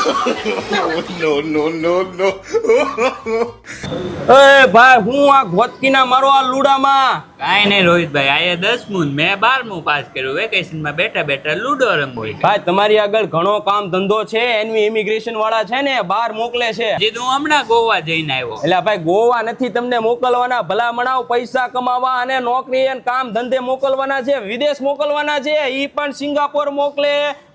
No, no, no, no. એ ભાઈ હું આ ગોતકીના મારો આ લુડામાં કાંઈ નહીં રોહિતભાઈ, આયે 10મું ને મેં 12મું પાસ કર્યું. વેકેશનમાં બેઠા બેઠા લૂડો રમવું. ભાઈ તમારી આગળ ઘણો કામ ધંધો છે. એનવી ઇમિગ્રેશન વાળા છે ને બહાર મોકલે છે. હજી તો હું હમણાં ગોવા જઈને આવ્યો. એટલે ભાઈ ગોવા નથી તમને મોકલવાના, ભલા મણાવ પૈસા કમાવા અને નોકરી અને કામ ધંધે મોકલવાના છે. વિદેશ મોકલવાના છે. ઈ પણ સિંગાપોર મોકલે,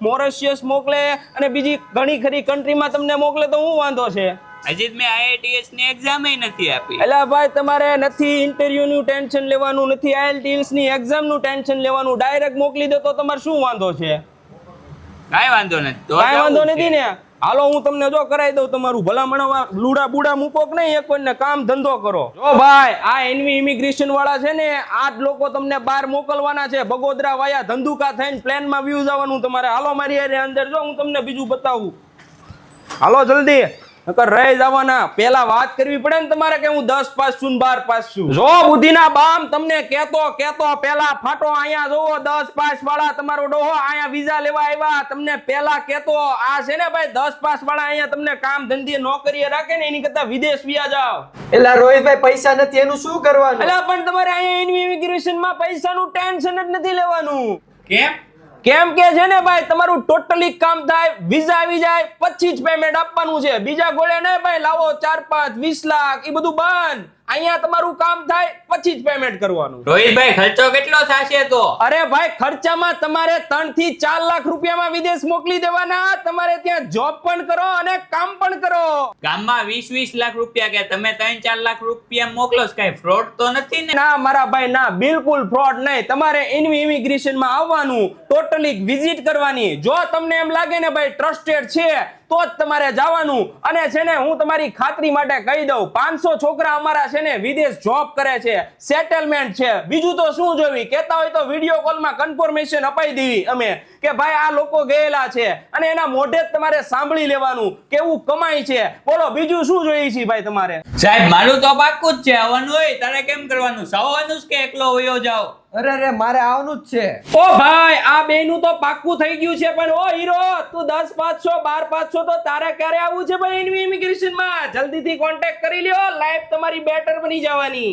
મોરિશિયસ મોકલે અને બીજી ઘણી ખરી કન્ટ્રીમાં તમને મોકલે તો શું વાંધો છે? હજી મેં IELTS ની એક્ઝામ નથી આપી. એટલે ભાઈ તમારે નથી ઇન્ટરવ્યુ નું ટેન્શન લેવાનું, નથી IELTS ની એક્ઝામ નું ટેન્શન લેવાનું. ડાયરેક્ટ મોકલી દે તો તમારે શું વાંધો છે? કાંઈ વાંધો નથી. તો કાંઈ વાંધો જવું નથી છે. ને. હાલો હું તમને જો કરાવી દઉં તમારું ભલામણ. લુડા બુડા મૂકો કે નહીં, એક કોઈને કામ ધંધો કરો. જો ભાઈ આ એનવી ઇમિગ્રેશન વાળા છે ને, આ જ લોકો તમને બહાર મોકલવાના છે. બગોદરા વાયા ધંધુકા થઈને પ્લેનમાં વ્યૂ જવાનું તમારે. હાલો મારી હારે અંદર, જો હું તમને બીજું બતાવું. હાલો જલ્દી, નકર રહી જવાના. પેલા વાત કરવી પડે ને તમારે કે હું 10 પાસ છું 12 પાસ છું. જો બુદ્ધિના બામ તમને કેતો પેલા ફાટો અહીંયા જોવો 10 પાસ વાળા તમારો ડોહો અહીંયા વિઝા લેવા આવ્યા. તમને પેલા કેતો આ છે ને ભાઈ 10 પાસ વાળા અહીંયા તમને કામ ધંધે નોકરીએ રાખે ને એની કરતા વિદેશ વિયા જાવ. એલા રોહિતભાઈ પૈસા નથી એનું શું કરવાનું? એટલે પણ તમારે અહીંયા ઇમિગ્રેશન માં પૈસાનું ટેન્શન જ નથી લેવાનું. કેમ કે છે ને ભાઈ તમારું ટોટલી કામ થાય, વિઝા આવી જાય પછી જ પેમેન્ટ આપવાનું છે. બીજા ગોળે ને ભાઈ લાવો 4, 5, 20 લાખ એ બધું બંધ. અહીંયા તમારું કામ થાય પછી જ પેમેન્ટ કરવાનું. રોહિતભાઈ ખર્ચો કેટલો થશે તો? અરે ભાઈ ખર્ચામાં તમારે 3 થી 4 લાખ રૂપિયામાં વિદેશ મોકલી દેવાના. તમારે ત્યાં જોબ પણ કરો અને કામ પણ કરો. ગામમાં 20-20 લાખ રૂપિયા કે તમે 3-4 લાખ રૂપિયા મોકલો, કઈ ફ્રોડ તો નથી ને? ના મારા ભાઈ ના, બિલકુલ ફ્રોડ નહીં. તમારે ઇમિગ્રેશન માં આવવાનું, ટોટલી વિઝિટ કરવાની. જો તમને એમ લાગે ને ભાઈ ટ્રસ્ટેડ છે તો જ તમારે જવાનું. અને છે ને હું તમારી ખાતરી માટે કહી દઉં, 500 છોકરા અમારા છે ને વિદેશ જોબ કરે છે, સેટલમેન્ટ છે. બીજું તો શું જોવી? કહેતા હોય તો વિડીયો કોલમાં કન્ફર્મેશન અપાઈ દેવી અમે કે ભાઈ આ લોકો ગયેલા છે, અને એના મોઢે જ તમારે સાંભળી લેવાનું કેવું કમાય છે. બોલો બીજું શું જોઈએ છે ભાઈ તમારે? સાહેબ મારું તો પાક્કું જ છે. આવવાનું હોય તારે કેમ કરવાનું? સવાનું કે એકલો વયો જાઓ? અરે મારે આવવાનું જ છે. ઓ ભાઈ આ બેનું તો પાક્કું થઈ ગયું છે. પણ ઓ હીરો, તું 10 પાસ છો 12 પાસ છો તો તારે ક્યારે આવવું છે ભાઈ ઇમિગ્રેશન માં? જલ્દીથી કોન્ટેક્ટ કરી લ્યો. લાઈફ તમારી બેટર બની જવાની.